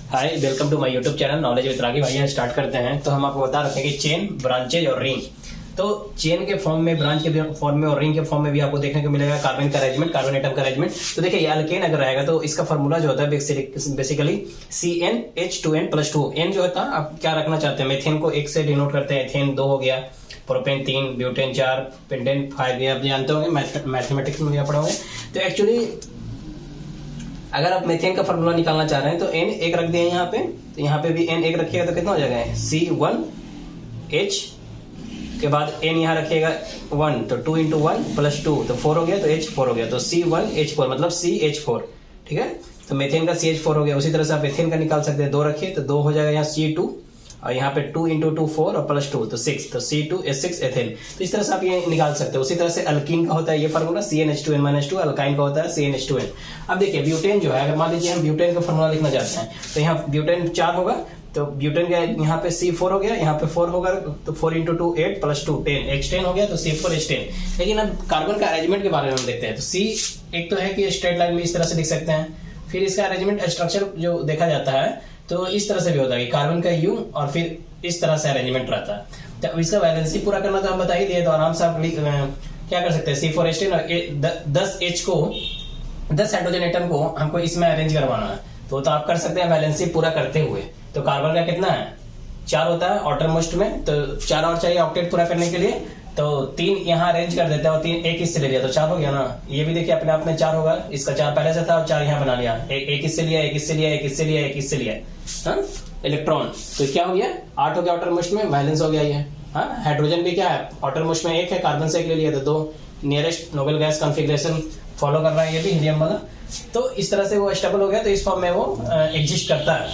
Hi, welcome to my YouTube channel knowledge with Ragi. भैया start करते हैं। तो हम आपको बता रहे हैं कि चेन, ब्रांचेज और रिंग। तो चेन के फॉर्म में, ब्रांच के फॉर्म में और रिंग के फॉर्म में भी आपको देखने को मिलेगा कार्बन का अरेंजमेंट, कार्बन एटम का अरेंजमेंट। तो देखिए, ये अल्केन अगर रहेगा तो इसका फार्मूला जो होता है बेसिकली CnH2n+2। n जो होता है, आप क्या रखना चाहते हैं? मेथेन को 1 से डिनोट करते हैं, एथेन 2 हो गया, प्रोपेन 3, ब्यूटेन 4, पेंटेन 5। ये आप जानते होंगे, मैथमेटिक्स में भी आप पढ़ोगे। तो एक्चुअली अगर आप मेथेन का फार्मूला निकालना चाह रहे हैं तो n 1 रख दिया यहाँ पे, तो यहाँ पे भी n 1 रखिएगा तो कितना हो जाएगा? C1H के बाद n यहाँ रखिएगा 1, तो 2 × 1 + 2 तो 4 हो गया, तो H4 हो गया, तो C1H4 मतलब CH4। ठीक है, तो मेथेन का CH4 हो गया। उसी तरह से आप एथेन का निकाल सकते हैं, 2 रखिए तो 2 हो जाएगा यहाँ C2, और यहाँ पे 2 × 2 4 और +2 तो 6, तो C2H6 एथेन। तो इस तरह से आप ये निकाल सकते हो। उसी तरह से अल्कीन का होता है ये फार्मूला CnH2n-2, अल्काइन का होता है CnH2n। अब देखिए, ब्यूटेन जो है, अगर मान लीजिए हम ब्यूटेन का फार्मूला लिखना चाहते हैं तो यहाँ ब्यूटेन 4 होगा, तो ब्यूटेन का यहाँ पे C4 हो गया, यहाँ पे 4 होगा, तो 4 × 2 8 +2 10, H10 हो गया, तो C4H10। लेकिन अब कार्बन का अरेंजमेंट के बारे में हम देखते हैं। तो C एक तो है कि स्ट्रेट लाइन में इस तरह से लिख सकते हैं, फिर इसका अरेंजमेंट स्ट्रक्चर जो देखा जाता है तो इस तरह से भी होता है कि कार्बन का U और फिर इस तरह से अरेंजमेंट रहता है। तो इसका वैलेंसी पूरा करना तो हम बता ही दिए, तो आराम से आप क्या कर सकते हैं? C4H10 और 10 H को, 10 हाइड्रोजन एटम को हमको इसमें अरेंज करवाना है, तो आप कर सकते हैं वैलेंसी पूरा करते हुए। तो कार्बन का कितना है? 4 होता है आउटर मोस्ट में, तो 4 और चाहिए ऑक्टेट पूरा करने के लिए, तो 3 यहाँ अरेंज कर देते हैं और 3 एक इससे ले लिया तो 4 हो गया ना। ये भी देखिए अपने आप में 4 होगा, इसका 4 पहले से था और 4 यहाँ बना लिया, एक इससे लिया, एक इससे लिया, एक इससे लिया, एक इससे लिया, हाँ इलेक्ट्रॉन। तो क्या हो गया? 8 हो गया आउटर मोस्ट में, वैलेंस हो गया ये। हाँ, हाइड्रोजन भी क्या है? आउटर मोस्ट में 1 है, कार्बन से 1 ले लिया तो 2। Nearest noble gas configuration follow कर रहा है ये भी, हीलियम वाला। तो इस तरह से वो स्टेबल हो गया, तो इस फॉर्म में वो एग्जिस्ट करता है।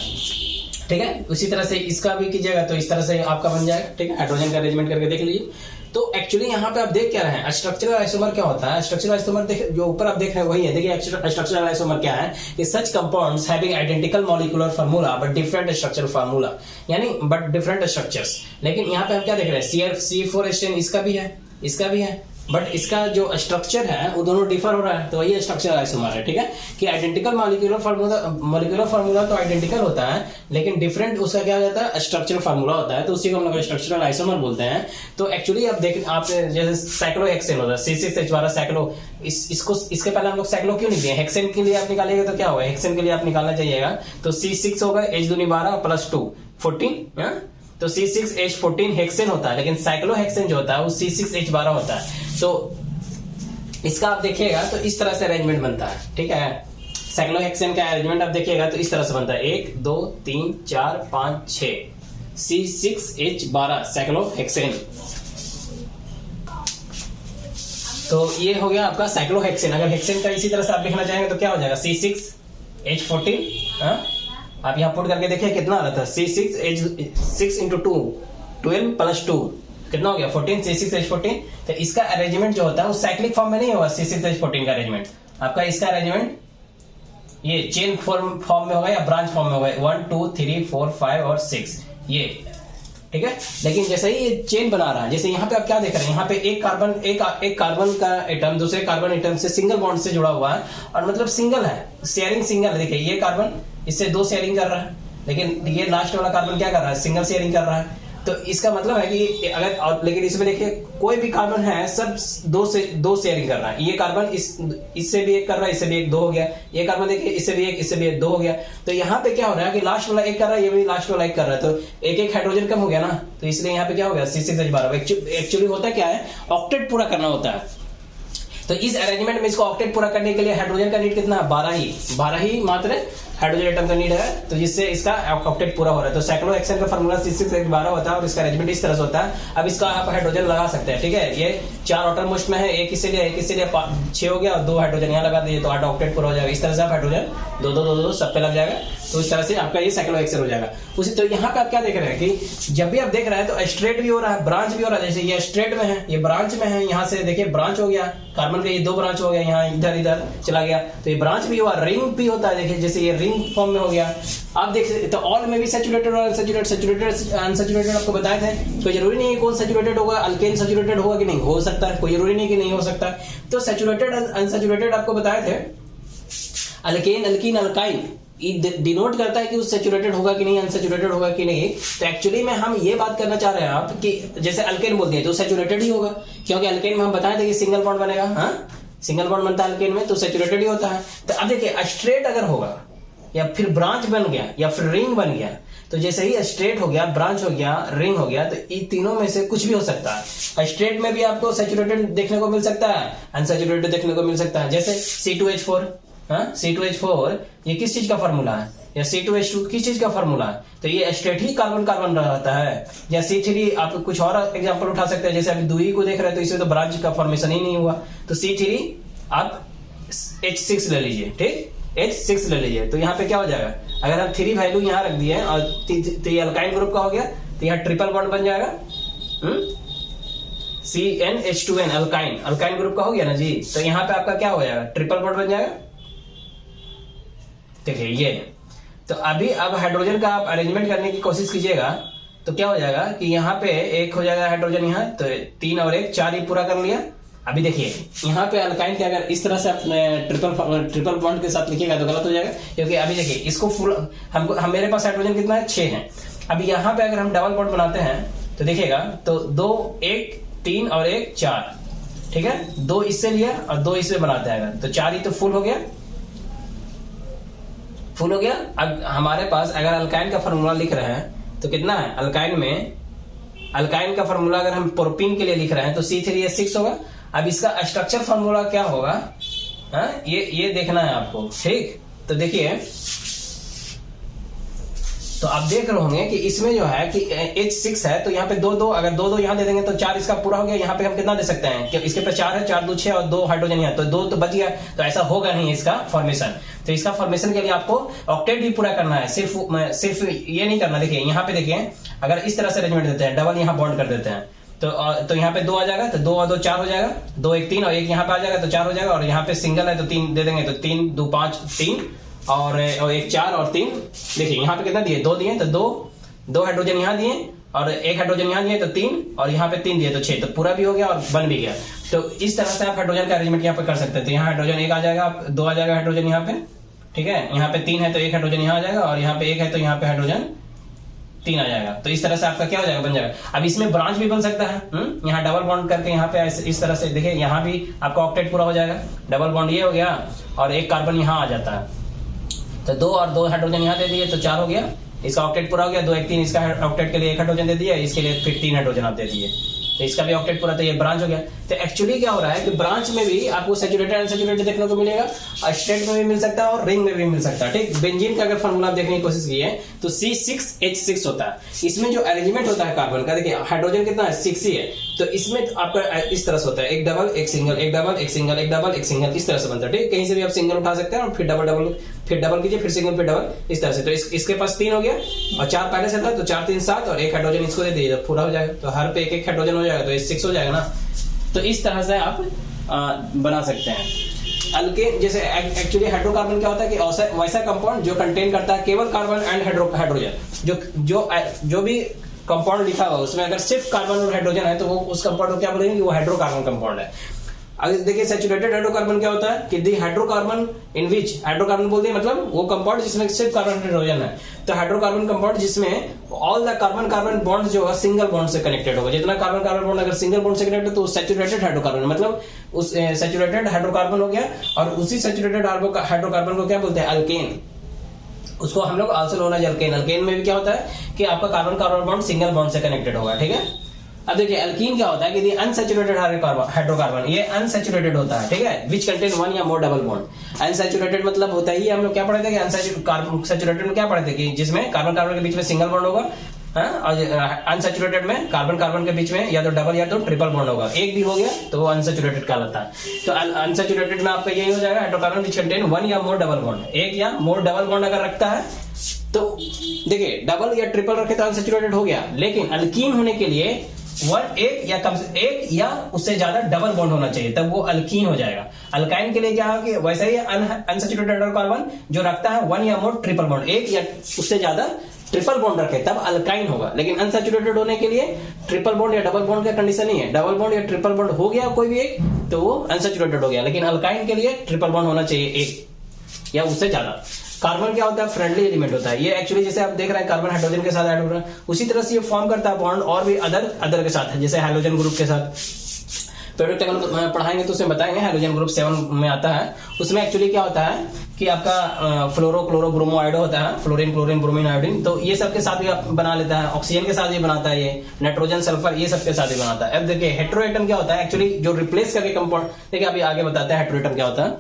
ठीक है, उसी तरह से इसका भी कीजिएगा तो इस तरह से आपका बन जाएगा। ठीक है, हाइड्रोजन का अरेंजमेंट करके देख लीजिए। तो एक्चुअली यहाँ पे आप देख क्या रहे हैं? स्ट्रक्चरल आइसोमर क्या होता है? स्ट्रक्चरल आइसोमर जो ऊपर आप देख रहे हैं वही है। देखिए, स्ट्रक्चरल आइसोमर क्या है? कि such compounds having identical molecular formula but different structural formula, यानी बट डिफरेंट स्ट्रक्चर्स। लेकिन यहाँ पे हम क्या देख रहे हैं? C4H10 इसका भी है, इसका भी है, बट इसका जो स्ट्रक्चर है वो दोनों डिफर हो रहा है, तो वही स्ट्रक्चरल आइसोमर है। ठीक है, कि आइडेंटिकल मॉलिक्यूलर फार्मूला तो आइडेंटिकल होता है, लेकिन डिफरेंट उसका क्या हो जाता है? स्ट्रक्चरल फार्मूला होता है, तो उसी को हम लोग स्ट्रक्चरल आइसोमर बोलते हैं। तो एक्चुअली आप जैसे साइक्लोहेक्सेन होता है C6H12 साइक्लो, इसको इसके पहले हम लोग साइक्लो क्यों नहीं दिए? हेक्सेन के लिए आप निकालेंगे तो क्या होगा? हेक्सेन के लिए आप निकालना चाहिएगा तो C6 होगा, H2 12 +2 14, तो C6H14 हेक्सेन होता है, लेकिन साइक्लोहेक्सेन जो होता है वो C6H12 होता है। तो इसका आप देखिएगा तो इस तरह से अरेंजमेंट बनता है। ठीक है, साइक्लोहेक्सेन का अरेंजमेंट आप देखिएगा तो इस तरह से बनता है 1 2 3 4 5 6 C6H12 साइक्लोहेक्सेन। तो ये हो गया आपका साइक्लोहेक्सेन। अगर हेक्सेन का इसी तरह से आप लिखना चाहेंगे तो क्या हो जाएगा? C6H14, आप यहाँ पुट करके देखिए कितना आ रहा था? C6 × 2 12 + 2 कितना हो गया? 14, C6H14। तो इसका अरेंजमेंट जो होता है वो साइक्लिक फॉर्म में नहीं होगा। C6H14 का अरेंजमेंट आपका, इसका अरेंजमेंट ये चेन फॉर्म में होगा या ब्रांच फॉर्म में होगा, 1 2 3 4 5 और 6 ये। ठीक है, लेकिन जैसे ही ये चेन बना रहा है, जैसे यहाँ पे आप क्या देख रहे हैं? यहाँ पे एक कार्बन का एटम दूसरे कार्बन एटम से सिंगल बॉन्ड से जुड़ा हुआ है, और मतलब सिंगल है, शेयरिंग सिंगल है। देखिए, ये कार्बन इससे 2 शेयरिंग कर रहा है, लेकिन ये लास्ट वाला कार्बन क्या कर रहा है? सिंगल शेयरिंग कर रहा है। तो इसका मतलब है कि अगर, लेकिन इसमें देखिए कोई भी कार्बन है सब 2 शेयरिंग कर रहा है। ये कार्बन इससे भी 1 कर रहा है, इससे भी 1, 2 हो गया। ये कार्बन देखिए इससे भी 1, इससे भी 1, 2 हो गया। तो यहाँ पे क्या हो रहा है कि लास्ट वाला 1 कर रहा है, ये भी लास्ट वाला 1 कर रहा है, तो एक हाइड्रोजन कम हो गया ना, तो इसलिए यहाँ पे क्या हो गया? C6H12। एक्चुअली होता क्या है? ऑक्टेट पूरा करना होता है। तो इस अरेंजमेंट में इसको ऑक्टेट पूरा करने के लिए हाइड्रोजन का नीड कितना है? 12 ही मात्र हाइड्रोजन एटम का नीड है, तो जिससे इसका ऑक्टेट पूरा हो रहा है। तो साइक्लोहेक्सेन का फार्मूला C6H12 होता है और इसका अरेंजमेंट इस तरह से होता है। अब इसका आप हाइड्रोजन लगा सकते हैं। ठीक है, ये 4 आउटर मोस्ट में है, एक इससे लिया, एक इससे लिया, 6 हो गया, और 2 हाइड्रोजन यहाँ लगा दिए तो 8 ऑक्टेट पूरा हो जाएगा। इस तरह से आप हाइड्रोजन 2 सब पे लग जाएगा, तो इस तरह से आपका ये साइक्लोहेक्सेन हो जाएगा। उसी तो यहाँ पे आप क्या देख रहे हैं कि जब भी आप देख रहे हैं तो स्ट्रेट भी हो रहा है, ब्रांच भी हो रहा है। जैसे ये स्ट्रेट में है, ये ब्रांच में है, यहाँ से देखिए ब्रांच हो गया, कार्बन का ये 2 ब्रांच हो गया, यहाँ इधर चला गया, तो ये ब्रांच भी हुआ। रिंग भी होता है, देखिए जैसे ये रिंग फॉर्म में हो गया। आप देख सकते, तो ऑल में भी सैचुरेटेड और अनसैचुरेटेड आपको बताए थे। तो जरूरी नहीं है कौन सैचुरेटेड होगा, अल्केन सैचुरेटेड होगा कि नहीं, हो सकता है, कोई जरूरी नहीं कि नहीं हो सकता। तो सैचुरेटेड अनसैचुरेटेड आपको बताए थे। अल्केन, अल्कीन, अल्काइन डिनोट करता है कि वो सैचुरेटेड होगा कि नहीं, अनसैचुरेटेड होगा कि नहीं। तो एक्चुअली में हम ये बात करना चाह रहे हैं आप कि जैसे अल्केन बोल दिया तो सैचुरेटेड ही होगा, क्योंकि अल्केन में हम बताए थे कि सिंगल बॉन्ड बनेगा, हाँ सिंगल बॉन्ड बनता है अल्केन में, तो सैचुरेटेड ही होता है। तो अब देखिए स्ट्रेट अगर होगा या फिर ब्रांच बन गया या फिर रिंग बन गया, तो जैसे ही स्ट्रेट हो गया, ब्रांच हो गया, रिंग हो गया, तो इन तीनों में से कुछ भी हो सकता है। स्ट्रेट में भी आपको सैचुरेटेड देखने को मिल सकता है, अनसैचुरेटेड देखने को मिल सकता है। जैसे C2H4, हाँ C2H4 ये किस चीज का फॉर्मूला है, या C2H2 किस चीज का फॉर्मूला है, तो ये स्ट्रेट ही कार्बन कार्बन रहता है। या C3 आप कुछ और एग्जांपल उठा सकते हैं, जैसे अभी दूरी को देख रहे हैं तो इसमें तो ब्रांच का फॉर्मेशन ही नहीं हुआ, तो C3 आप H6 ले लीजिए, ठीक H6 ले लीजिए। तो यहाँ पे क्या हो जाएगा, अगर हम 3 वैल्यू यहाँ रख दिए और तो ये अल्काइन ग्रुप का हो गया, तो यहाँ ट्रिपल बॉन्ड बन जाएगा, CnH2n अल्काइन ग्रुप का हो गया ना जी। तो यहाँ पे आपका क्या हो जाएगा, ट्रिपल बॉन्ड बन जाएगा। देखिए ये, तो अभी अब हाइड्रोजन का आप अरेंजमेंट करने की कोशिश कीजिएगा, तो क्या हो जाएगा कि यहाँ पे एक हो जाएगा हाइड्रोजन, यहाँ तो 3 और 1 4 ही पूरा कर लिया। अभी देखिए यहाँ पे अल्काइन के अगर इस तरह से अपने ट्रिपल बॉन्ड के साथ लिखिएगा तो गलत हो जाएगा, क्योंकि अभी देखिए इसको फुल हम मेरे पास हाइड्रोजन कितना है, 6 है। अभी यहाँ पे अगर हम डबल बॉन्ड बनाते हैं तो देखिएगा, तो 2 1 3 और 1 4, ठीक है, 2 इससे लिया और 2 इससे बनाते हैं, तो 4 ही तो फुल हो गया, फुल हो गया। अब हमारे पास अगर अल्काइन का फॉर्मूला लिख रहे हैं तो कितना है, अल्काइन का फॉर्मूला अगर हम प्रोपीन के लिए लिख रहे हैं तो C3H6 होगा। अब इसका स्ट्रक्चर फॉर्मूला क्या होगा, हाँ ये देखना है आपको, ठीक। तो देखिए, तो आप देख रहे होंगे कि इसमें जो है कि H6 है, तो यहाँ पे 2 2, अगर 2 2 यहाँ दे देंगे तो 4 इसका पूरा हो गया। यहाँ पे हम कितना दे सकते हैं कि इसके पे 4 है, 4 2 6 और 2 हाइड्रोजन यहाँ, तो 2 तो बच गया। तो ऐसा होगा नहीं इसका फॉर्मेशन, तो इसका फॉर्मेशन के लिए आपको ऑक्टेट भी पूरा करना है, सिर्फ ये नहीं करना। देखिए यहाँ पे देखिए, अगर इस तरह से अरेंजमेंट देते हैं, डबल यहाँ बॉन्ड कर देते हैं, तो यहाँ पे 2 आ जाएगा, तो 2 और 2 4 हो जाएगा, 2 1 3 और 1 यहाँ पे आ जाएगा तो 4 हो जाएगा। और यहाँ पे सिंगल है तो 3 दे देंगे, तो 3 2 5 3 और 1 4 और 3। देखिए यहाँ पे कितना दिए, 2 दिए, तो 2 हाइड्रोजन यहाँ दिए और 1 हाइड्रोजन यहाँ दिए तो 3, और यहाँ पे 3 दिए तो 6, तो पूरा भी हो गया और बन भी गया। तो इस तरह से आप हाइड्रोजन का अरेंजमेंट यहाँ पे कर सकते हैं। तो यहाँ हाइड्रोजन 1 आ जाएगा, 2 आ जाएगा हाइड्रोजन यहाँ पे, ठीक है, यहाँ पे 3 है तो 1 हाइड्रोजन यहाँ आ जाएगा, और यहाँ पे 1 है तो यहाँ पे हाइड्रोजन 3 आ जाएगा। तो इस तरह से आपका क्या हो जाएगा, बन जाएगा। अब इसमें ब्रांच भी बन सकता है, यहाँ डबल बॉन्ड करके यहाँ पे इस तरह से देखिए, यहाँ भी आपका ऑक्टेट पूरा हो जाएगा। डबल बॉन्ड ये हो गया और 1 कार्बन यहाँ आ जाता है, तो 2 और 2 हाइड्रोजन यहाँ दे दिए तो 4 हो गया, इसका ऑक्टेट पूरा हो गया। 2 1 3 इसका ऑक्टेट के लिए 1 हाइड्रोजन दे दिया, इसके लिए फिर 3 हाइड्रोजन आप दे दिए, तो इसका भी ऑक्टेट पूरा, तो ये ब्रांच हो गया। तो एक्चुअली क्या हो रहा है कि ब्रांच में भी आपको सैचुरेटेड अनसैचुरेटेड देखने को मिलेगा, स्ट्रेट में भी मिल सकता है और रिंग में भी मिल सकता है, ठीक। बेंजीन का अगर फॉर्मूला आप देखने की कोशिश की है तो C6H6 होता है। इसमें जो अरेंजमेंट होता है कार्बन का, देखिए हाइड्रोजन कितना है, 6 ही है, तो इसमें आपका इस तरह से होता है, एक डबल एक सिंगल, एक डबल एक सिंगल, एक डबल एक सिंगल, इस तरह से बनता है, ठीक। कहीं से भी आप सिंगल उठा सकते हैं और फिर डबल फिर डबल कीजिए, फिर सिंगल, फिर डबल, इस तरह से। तो इसके पास 3 हो गया और 4 पहले से था, तो 4 3 7 और 1 हाइड्रोजन इसको दे दीजिए, पूरा हो जाएगा। तो हर पे 1 1 हाइड्रोजन हो जाएगा, तो 6 हो जाएगा ना। तो इस तरह से आप बना सकते हैं अल्केन। जैसे एक्चुअली हाइड्रोकार्बन क्या होता है कि वैसा कंपाउंड जो कंटेन करता है केवल कार्बन एंड हाइड्रोजन। जो भी कंपाउंड लिखा हुआ उसमें अगर सिर्फ कार्बन और हाइड्रोजन है तो वो उस कंपाउंड को क्या बोलेंगे कि वो हाइड्रोकार्बन कंपाउंड है। अगर देखिए सैचुरेटेड हाइड्रोकार्बन क्या होता है कि दी हाइड्रोकार्बन इन विच, हाइड्रोकार्बन बोलते हैं मतलब वो कंपाउंड जिसमें सिर्फ कार्बन हाइड्रोजन है। तो हाइड्रोकार्बन कंपाउंड जिसमें all the carbon carbon bonds जो है सिंगल बॉन्ड से कनेक्टेड होगा। जितना कार्बन कार्बन बॉन्ड अगर सिंगल बॉन्ड से कनेक्टेड है तो सैचुरेटेड हाइड्रोकार्बन, मतलब उस सैचुरेटेड हाइड्रोकार्बन हो गया। और उसी सैचुरेटेड हाइड्रोकार्बन को क्या बोलते हैं, अल्केन। उसको हम लोग also known as alkane. Alkane में भी क्या होता है कि आपका carbon carbon bond single bond से कनेक्टेड होगा, ठीक है। अब देखिए अल्कीन क्या होता है कि अनसैचुरेटेड हाइड्रोकार्बन, ये अनसैचुरेटेड होता है, ठीक है, विच कंटेन 1 या मोर डबल बॉन्ड। अनसैचुरेटेड मतलब होता ही, हम लोग क्या पढ़े थे कि अनसैचुरेटेड में क्या पढ़े थे कि जिसमें कार्बन कार्बन के बीच में सिंगल बॉन्ड होगा, और अनसैचुरेटेड में कार्बन कार्बन के बीच में या तो डबल या तो ट्रिपल बॉन्ड होगा। एक भी हो गया तो वो अनसैचुरेटेड कहलाता है। तो अनसैचुरेटेड में आपका यही हो जाएगा हाइड्रोकार्बन विच कंटेन 1 या मोर डबल बॉन्ड। एक या मोर डबल बॉन्ड अगर रखता है तो देखिए डबल या ट्रिपल रखे तो अनसैचुरेटेड हो गया। लेकिन अल्कीन होने के लिए एक या उससे ज्यादा डबल बॉन्ड होना चाहिए, तब वो अल्कीन हो जाएगा। अल्काइन के लिए क्या है कि वैसे ही अनसैचुरेटेड हाइड्रोकार्बन जो रखता है 1 या मोर ट्रिपल बॉन्ड, एक या उससे ज्यादा ट्रिपल बॉन्ड रखे तब अल्काइन होगा। लेकिन अनसैचुरेटेड होने के लिए ट्रिपल बॉन्ड या डबल बॉन्ड का कंडीशन नहीं है। डबल बॉन्ड या ट्रिपल बॉन्ड हो गया कोई भी एक तो वो अनसैचुरेटेड हो गया। लेकिन अल्काइन के लिए ट्रिपल बॉन्ड होना चाहिए, एक या उससे ज्यादा। कार्बन क्या होता है, फ्रेंडली एलिमेंट होता है। ये एक्चुअली जैसे आप देख रहे हैं कार्बन हाइड्रोजन के साथ ऐड हो रहा है, उसी तरह से ये फॉर्म करता है बॉन्ड और भी अदर के साथ, जैसे हाइड्रोजन ग्रुप के साथ। पीरियोडिक टेबल पढ़ाएंगे तो उसमें बताएंगे, हाइड्रोजन ग्रुप 7 में आता है। उसमें एक्चुअली क्या होता है कि आपका फ्लोरो क्लोरो ब्रोमो आयोडो होता है, फ्लोरीन क्लोरीन ब्रोमीन आयोडीन, तो ये सब के साथ भी आप बना लेता है। ऑक्सीजन के साथ भी बनाता है, ये नाइट्रोजन सल्फर ये सब के साथ भी बनाता है। अब देखिए हेटेरोएटम क्या होता है, एक्चुअली जो रिप्लेस करके कंपाउंड, देखिए अभी आगे बताते हैं हेटेरोएटम क्या होता है।